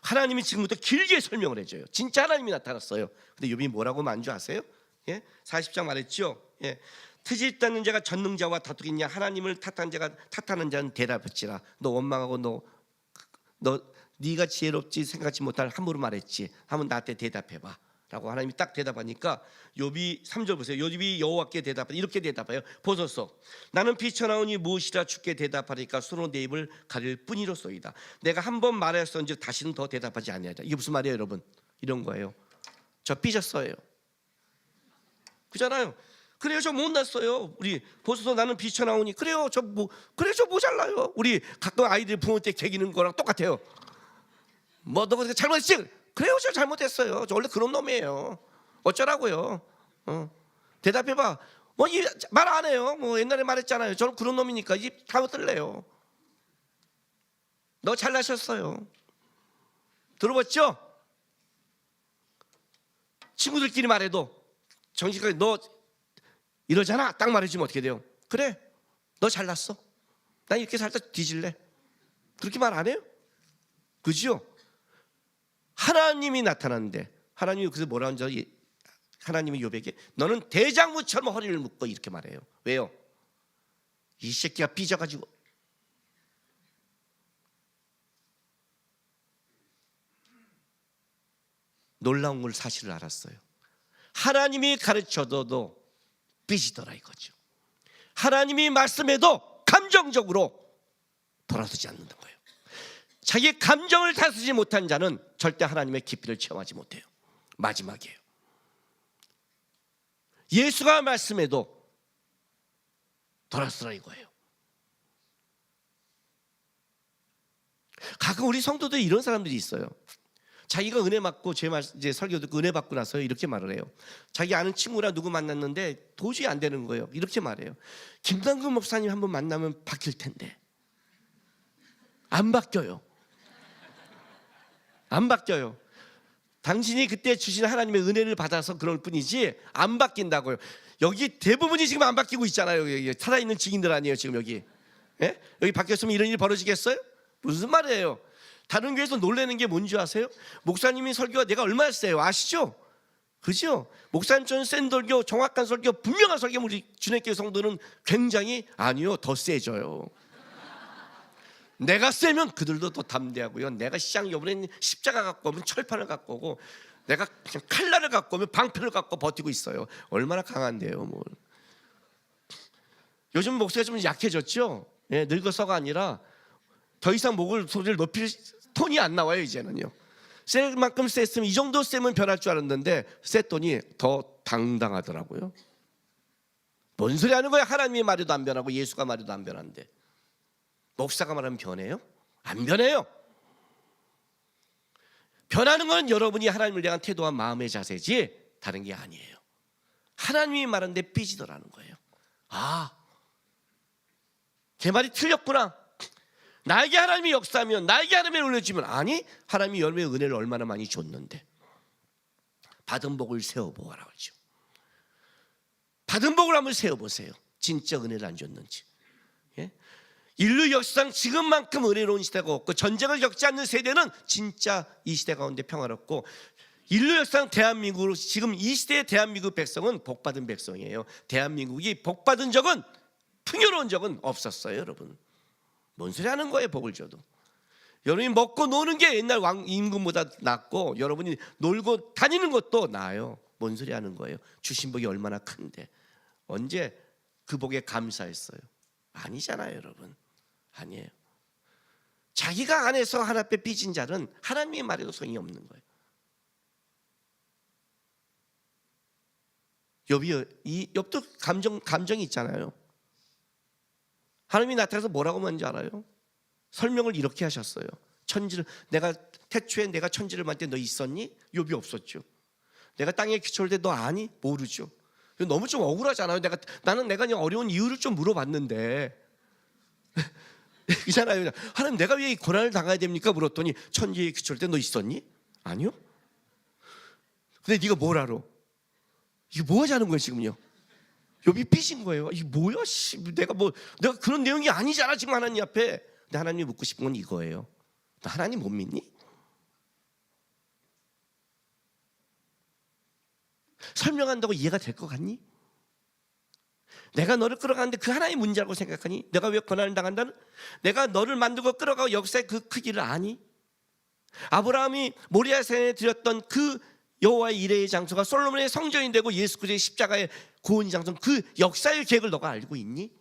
하나님이 지금부터 길게 설명을 해줘요. 진짜 하나님이 나타났어요. 근데 욥이 뭐라고 말한 줄 아세요? 40장 말했죠. 트집 닫는 자가 전능자와 다투겠냐? 하나님을 탓하는 자는 대답했지라. 너 원망하고 네가 지혜롭지 생각지 못할 함부로 말했지. 한번 나한테 대답해봐 라고 하나님이 딱 대답하니까 욥이 3절 보세요. 욥이 여호와께 대답해 이렇게 대답해요. 보소서 나는 비천하오니 무엇이라 주께 대답하리까? 손으로 내 입을 가릴 뿐이로소이다. 내가 한 번 말하였은즉 다시는 더 대답하지 아니하리라. 이게 무슨 말이에요 여러분? 이런 거예요. 저 삐졌어요. 그잖아요. 그래요 저 못났어요. 우리 보소서 나는 비천하오니 그래요 저 모자라요. 우리 가끔 아이들 부모 때 개기는 거랑 똑같아요. 뭐 너 잘못했지? 그래요 저 잘못했어요. 저 원래 그런 놈이에요. 어쩌라고요? 대답해봐. 뭐 말 안 해요. 뭐 옛날에 말했잖아요. 저는 그런 놈이니까 입 다 뜰래요. 너 잘나셨어요. 들어봤죠? 친구들끼리 말해도 정식하게 너 이러잖아 딱 말해주면 어떻게 돼요? 그래 너 잘났어. 난 이렇게 살다 뒤질래. 그렇게 말 안 해요? 그죠? 하나님이 나타났는데 하나님이 그래서 뭐라 하는 줄 하나님이 욥에게 너는 대장부처럼 허리를 묶고 이렇게 말해요. 왜요? 이 새끼가 삐져가지고 놀라운 걸 사실을 알았어요. 하나님이 가르쳐도 삐지더라 이거죠. 하나님이 말씀해도 감정적으로 돌아서지 않는 거예요. 자기의 감정을 다스리지 못한 자는 절대 하나님의 깊이를 체험하지 못해요. 마지막이에요. 예수가 말씀해도 돌아서라 이거예요. 가끔 우리 성도들이 이런 사람들이 있어요. 자기가 은혜 받고 이제 설교 듣고 은혜 받고 나서 이렇게 말을 해요. 자기 아는 친구랑 누구 만났는데 도저히 안 되는 거예요. 이렇게 말해요. 김남근 목사님 한번 만나면 바뀔 텐데 안 바뀌어요. 안 바뀌어요. 당신이 그때 주신 하나님의 은혜를 받아서 그럴 뿐이지 안 바뀐다고요. 여기 대부분이 지금 안 바뀌고 있잖아요. 여기 살아있는 증인들 아니에요 지금 여기. 예? 여기 바뀌었으면 이런 일이 벌어지겠어요? 무슨 말이에요? 다른 교회에서 놀라는 게 뭔지 아세요? 목사님이 설교가 내가 얼마나 세요 아시죠? 그죠? 목사님처럼 센 설교, 정확한 설교, 분명한 설교 우리 주님교회 성도는 굉장히 아니요 더 세져요. 내가 세면 그들도 더 담대하고요. 내가 시장 이번엔 십자가 갖고 오면 철판을 갖고 오고 내가 그냥 칼날을 갖고 오면 방패를 갖고 버티고 있어요. 얼마나 강한데요 뭘. 요즘 목소리가 좀 약해졌죠? 예, 늙어서가 아니라 더 이상 소리를 높일 톤이 안 나와요 이제는요. 셀 만큼 셌으면 이 정도 세면 변할 줄 알았는데 셌더니 더 당당하더라고요. 뭔 소리 하는 거야? 하나님이 말해도 안 변하고 예수가 말해도 안 변하는데 목사가 말하면 변해요? 안 변해요. 변하는 건 여러분이 하나님을 대한 태도와 마음의 자세지 다른 게 아니에요. 하나님이 말하는데 삐지더라는 거예요. 아, 제 말이 틀렸구나. 나에게 하나님이 역사하면 나에게 하나님이 올려주면 아니 하나님이 여러분의 은혜를 얼마나 많이 줬는데 받은 복을 세어보아라 그러죠. 받은 복을 한번 세어보세요. 진짜 은혜를 안 줬는지. 예? 인류 역사상 지금만큼 은혜로운 시대가 없고 전쟁을 겪지 않는 세대는 진짜 이 시대 가운데 평화롭고 인류 역사상 대한민국으로 지금 이 시대의 대한민국 백성은 복받은 백성이에요. 대한민국이 복받은 적은 풍요로운 적은 없었어요 여러분. 뭔 소리 하는 거예요 복을 줘도. 여러분이 먹고 노는 게 옛날 왕 임금보다 낫고 여러분이 놀고 다니는 것도 나아요. 뭔 소리 하는 거예요. 주신 복이 얼마나 큰데 언제 그 복에 감사했어요. 아니잖아요 여러분. 아니에요. 자기가 안에서 하나 앞에 삐진 자는 하나님의 말에도 소용이 없는 거예요. 욥도 감정이 있잖아요. 하나님이 나타나서 뭐라고 하는지 알아요? 설명을 이렇게 하셨어요. 태초에 내가 천지를 만들 때 너 있었니? 욥이 없었죠. 내가 땅에 기초할 때 너 아니? 모르죠. 너무 좀 억울하잖아요. 나는 내가 그냥 어려운 이유를 좀 물어봤는데 그잖아요. 하나님 내가 왜 이 고난을 당해야 됩니까? 물었더니 천지에 기초할 때 너 있었니? 아니요. 근데 네가 뭘 알아? 이게 뭐 하자는 거예요 지금요? 욥이 삐진 거예요. 이게 뭐야? 내가 그런 내용이 아니잖아 지금 하나님 앞에. 근데 하나님이 묻고 싶은 건 이거예요. 너 하나님 못 믿니? 설명한다고 이해가 될 것 같니? 내가 너를 끌어가는데 그 하나의 문제라고 생각하니? 내가 왜 고난을 당한다는? 내가 너를 만들고 끌어가고 역사의 그 크기를 아니? 아브라함이 모리아산에 드렸던 그 여호와의 이레의 장소가 솔로몬의 성전이 되고 예수 그리스도의 십자가의 구원의 장소, 그 역사의 계획을 너가 알고 있니?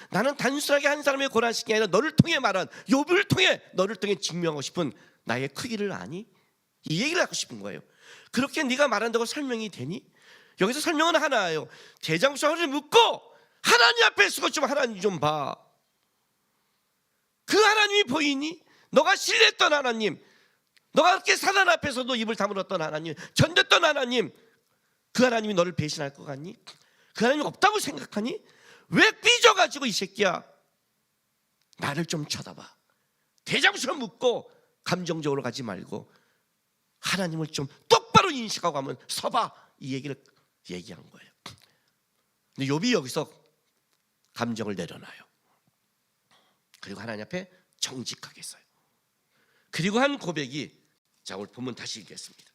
나는 단순하게 한 사람의 고난시킨 게 아니라 너를 통해 말한 욥을 통해 너를 통해 증명하고 싶은 나의 크기를 아니? 이 얘기를 하고 싶은 거예요. 그렇게 네가 말한다고 설명이 되니? 여기서 설명은 하나예요. 대장수를 묻고 하나님 앞에 서고 좀 하나님 좀 봐. 그 하나님이 보이니? 너가 신뢰했던 하나님, 너가 그렇게 사단 앞에서도 입을 다물었던 하나님, 견뎠던 하나님, 그 하나님이 너를 배신할 것 같니? 그 하나님이 없다고 생각하니? 왜 삐져가지고 이 새끼야 나를 좀 쳐다봐. 대장수를 묻고 감정적으로 가지 말고 하나님을 좀 똑바로 인식하고 하면 서봐. 이 얘기를 얘기한 거예요. 근데 욥이 여기서 감정을 내려놔요. 그리고 하나님 앞에 정직하게 써요. 그리고 한 고백이, 자 오늘 본문 다시 읽겠습니다.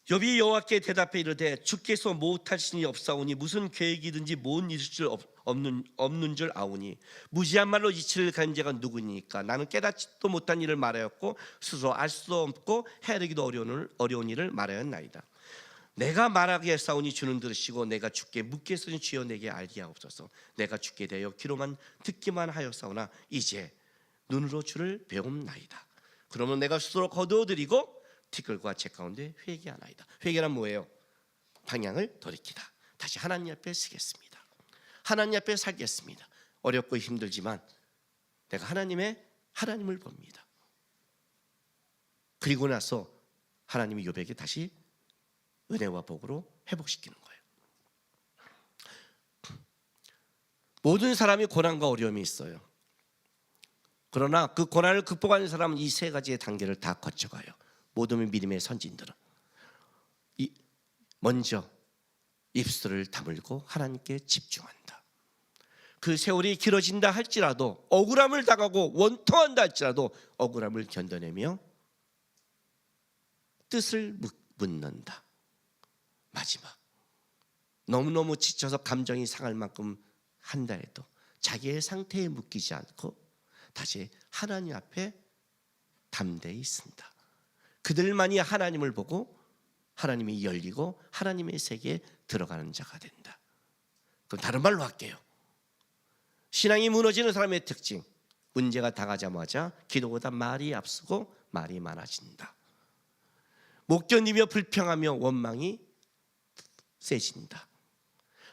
욥이 여호와께 대답해 이르되 주께서 못하시니 없사오니 무슨 계획이든지 못 이룰 줄 없는 줄 아오니 무지한 말로 이치를 가진 자가 누구니까? 나는 깨닫지도 못한 일을 말하였고 스스로 알 수도 없고 헤아리기도 어려운 일을 말하였나이다. 내가 말하게 싸우니 주는 들으시고 내가 주께 묻겠으니 주여 내게 알게 하옵소서. 내가 주께 대하여 귀로만 듣기만 하였사오나 이제 눈으로 주를 배움나이다. 그러면 내가 스스로 거두어드리고 티끌과 재 가운데 회개하나이다. 회개란 뭐예요? 방향을 돌이키다. 다시 하나님 앞에 서겠습니다. 하나님 앞에 살겠습니다. 어렵고 힘들지만 내가 하나님을 봅니다. 그리고 나서 하나님이 욥에게 다시 은혜와 복으로 회복시키는 거예요. 모든 사람이 고난과 어려움이 있어요. 그러나 그 고난을 극복하는 사람은 이 세 가지의 단계를 다 거쳐가요. 모든 믿음의 선진들은 먼저 입술을 다물고 하나님께 집중한다. 그 세월이 길어진다 할지라도, 억울함을 당하고 원통한다 할지라도 억울함을 견뎌내며 뜻을 묻는다. 마지막, 너무너무 지쳐서 감정이 상할 만큼 한다 해도 자기의 상태에 묶이지 않고 다시 하나님 앞에 담대히 쓴다. 그들만이 하나님을 보고 하나님이 열리고 하나님의 세계에 들어가는 자가 된다. 그럼 다른 말로 할게요. 신앙이 무너지는 사람의 특징, 문제가 다가자마자 기도보다 말이 앞서고 말이 많아진다. 못 견디며 불평하며 원망이 세진다.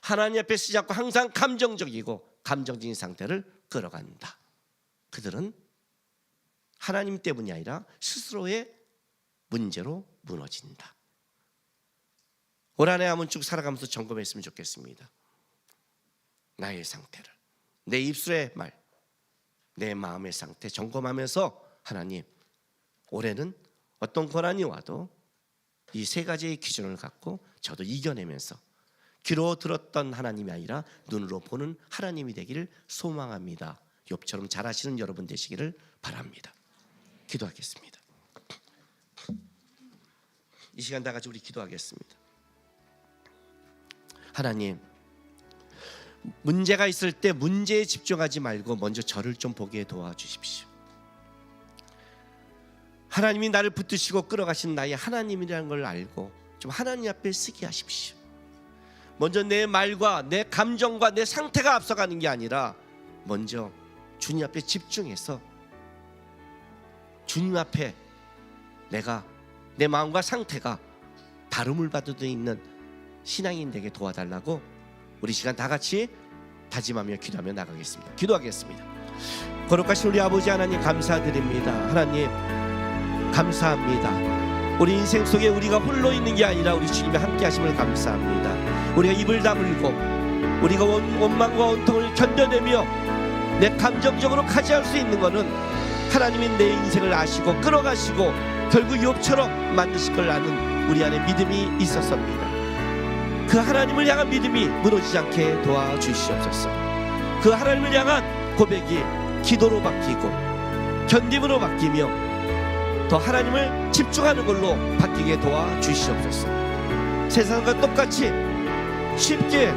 하나님 앞에 쓰지 않고 항상 감정적이고 감정적인 상태를 끌어간다. 그들은 하나님 때문이 아니라 스스로의 문제로 무너진다. 올 한해 한번 쭉 살아가면서 점검했으면 좋겠습니다. 나의 상태를, 내 입술의 말, 내 마음의 상태 점검하면서 하나님, 올해는 어떤 고난이 와도 이 세 가지의 기준을 갖고 저도 이겨내면서 귀로 들었던 하나님이 아니라 눈으로 보는 하나님이 되기를 소망합니다. 욥처럼 잘하시는 여러분 되시기를 바랍니다. 기도하겠습니다. 이 시간 다 같이 우리 기도하겠습니다. 하나님, 문제가 있을 때 문제에 집중하지 말고 먼저 저를 좀 보게 도와주십시오. 하나님이 나를 붙드시고 끌어가신 나의 하나님이라는 걸 알고 좀 하나님 앞에 서게 하십시오. 먼저 내 말과 내 감정과 내 상태가 앞서가는 게 아니라 먼저 주님 앞에 집중해서 주님 앞에 내가 내 마음과 상태가 다름을 받을 수 있는 신앙인 되게 도와달라고 우리 시간 다 같이 다짐하며 기도하며 나가겠습니다. 기도하겠습니다. 거룩하신 우리 아버지 하나님 감사드립니다. 하나님 감사합니다. 우리 인생 속에 우리가 홀로 있는 게 아니라 우리 주님이 함께 하심을 감사합니다. 우리가 입을 다물고 우리가 원망과 원통을 견뎌내며 내 감정적으로 가지할 수 있는 것은 하나님이 내 인생을 아시고 끌어가시고 결국 욥처럼 만드실 걸 아는 우리 안에 믿음이 있었습니다. 그 하나님을 향한 믿음이 무너지지 않게 도와주시옵소서. 그 하나님을 향한 고백이 기도로 바뀌고 견딤으로 바뀌며 더 하나님을 집중하는 걸로 바뀌게 도와주시옵소서. 세상과 똑같이 쉽게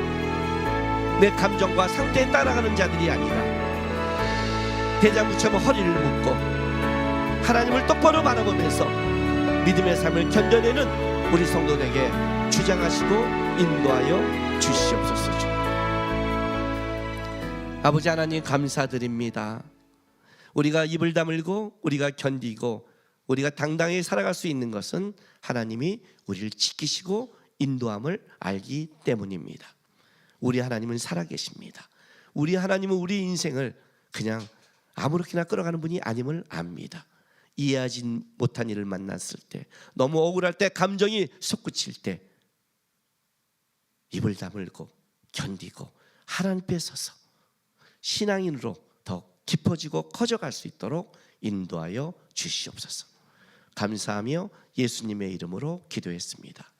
내 감정과 상태에 따라가는 자들이 아니라 대장부처럼 허리를 묶고 하나님을 똑바로 바라보면서 믿음의 삶을 견뎌내는 우리 성도들에게 주장하시고 인도하여 주시옵소서. 아버지 하나님 감사드립니다. 우리가 입을 다물고 우리가 견디고 우리가 당당히 살아갈 수 있는 것은 하나님이 우리를 지키시고 인도함을 알기 때문입니다. 우리 하나님은 살아계십니다. 우리 하나님은 우리 인생을 그냥 아무렇게나 끌어가는 분이 아님을 압니다. 이해하지 못한 일을 만났을 때, 너무 억울할 때, 감정이 솟구칠 때 입을 다물고 견디고 하나님 앞에 서서 신앙인으로 더 깊어지고 커져갈 수 있도록 인도하여 주시옵소서. 감사하며 예수님의 이름으로 기도했습니다.